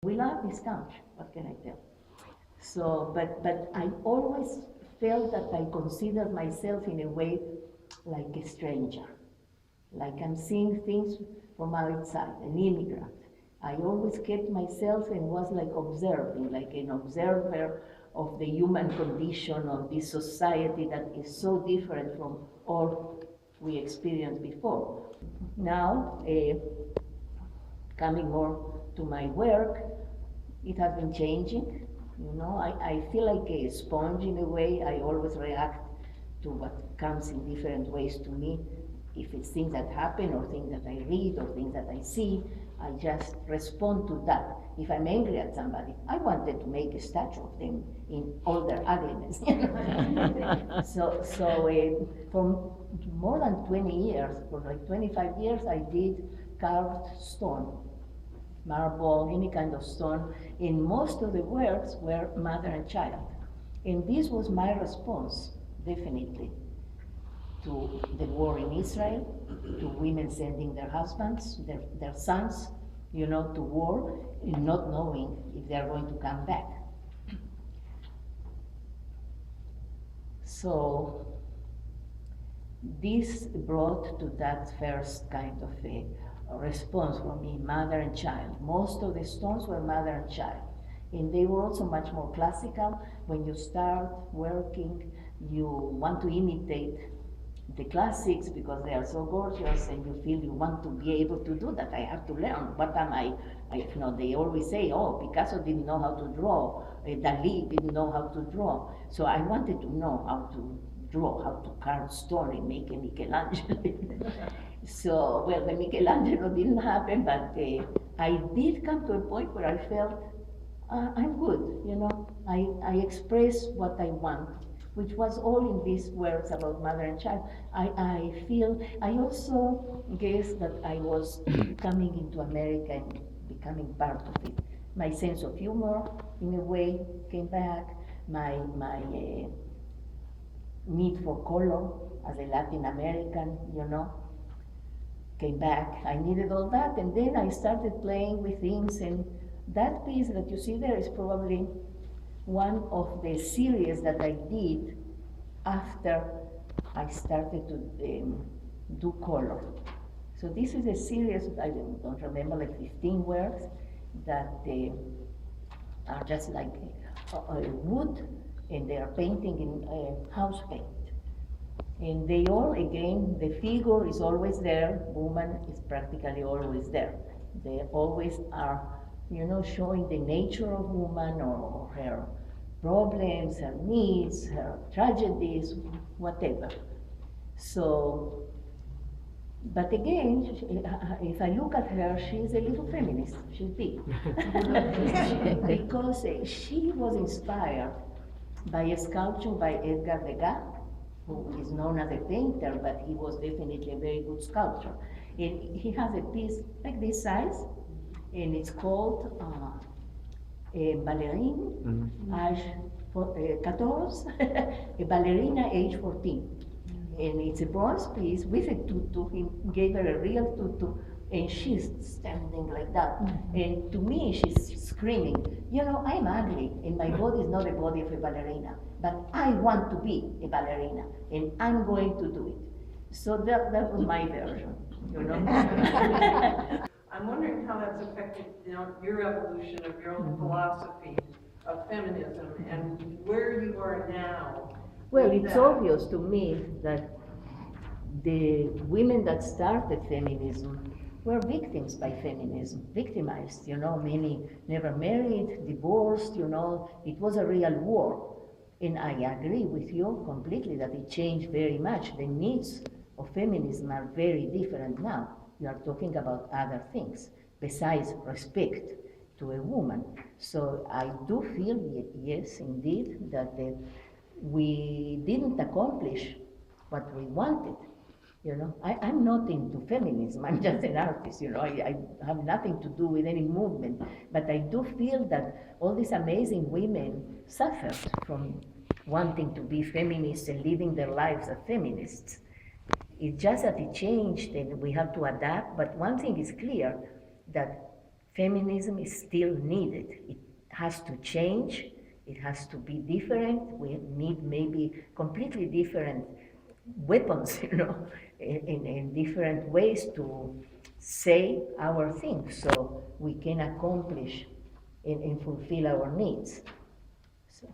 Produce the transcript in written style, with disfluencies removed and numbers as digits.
We love this country, what can I tell? So, but I always felt that I considered myself in a way like a stranger, like I'm seeing things from outside, an immigrant. I always kept myself and was like observing, like an observer of the human condition of this society that is so different from all we experienced before. Now, coming more to my work, it has been changing. You know, I feel like a sponge in a way. I always react to what comes in different ways to me. If it's things that happen or things that I read or things that I see, I just respond to that. If I'm angry at somebody, I wanted to make a statue of them in all their ugliness. For more than 20 years, for like 25 years, I did carved stone, marble, any kind of stone, and most of the works were mother and child. And this was my response, definitely, to the war in Israel, to women sending their husbands, their sons, you know, to war, and not knowing if they are going to come back. So this brought to that first kind of a response for me, mother and child. Most of the stones were mother and child. And they were also much more classical. When you start working, you want to imitate the classics because they are so gorgeous, and you feel you want to be able to do that. I have to learn. What am I? You know, they always say, oh, Picasso didn't know how to draw, Dali didn't know how to draw. So I wanted to know how to draw, how to carve stone and make a Michelangelo. So, well, the Michelangelo didn't happen, but I did come to a point where I felt I'm good, you know. I express what I want, which was all in these words about mother and child. I also guess that I was coming into America and becoming part of it. My sense of humor, in a way, came back. My need for color as a Latin American, you know, came back. I needed all that, and then I started playing with things, and that piece that you see there is probably one of the series that I did after I started to do color. So this is a series, I don't remember, like 15 works that are just like wood, and they are painting in house paint. And they all, again, the figure is always there, woman is practically always there. They always are, you know, showing the nature of woman or her problems, her needs, her tragedies, whatever. So, but again, if I look at her, she's a little feminist, she's big. Because she was inspired by a sculpture by Edgar Degas, who is known as a painter, but he was definitely a very good sculptor. And he has a piece like this size, and it's called Ballerine, age 14, a ballerina age 14. And it's a bronze piece with a tutu. He gave her a real tutu, and she's standing like that. And to me, she's screaming, you know, I'm ugly, and my body is not the body of a ballerina, but I want to be a ballerina, and I'm going to do it. So that was my version, you know. I'm wondering how that's affected, you know, your evolution of your own philosophy of feminism and where you are now. Well, it's obvious to me that the women that started feminism were victims by feminism, victimized, you know, many never married, divorced, you know, it was a real war. And I agree with you completely that it changed very much. The needs of feminism are very different now. You are talking about other things besides respect to a woman. So I do feel, yes, indeed, that we didn't accomplish what we wanted. You know, I'm not into feminism, I'm just an artist, you know, I have nothing to do with any movement, but I do feel that all these amazing women suffered from wanting to be feminists and living their lives as feminists. It's just that it changed and we have to adapt, but one thing is clear, that feminism is still needed. It has to change, it has to be different. We need maybe completely different weapons, in different ways to say our things so we can accomplish and fulfill our needs. So.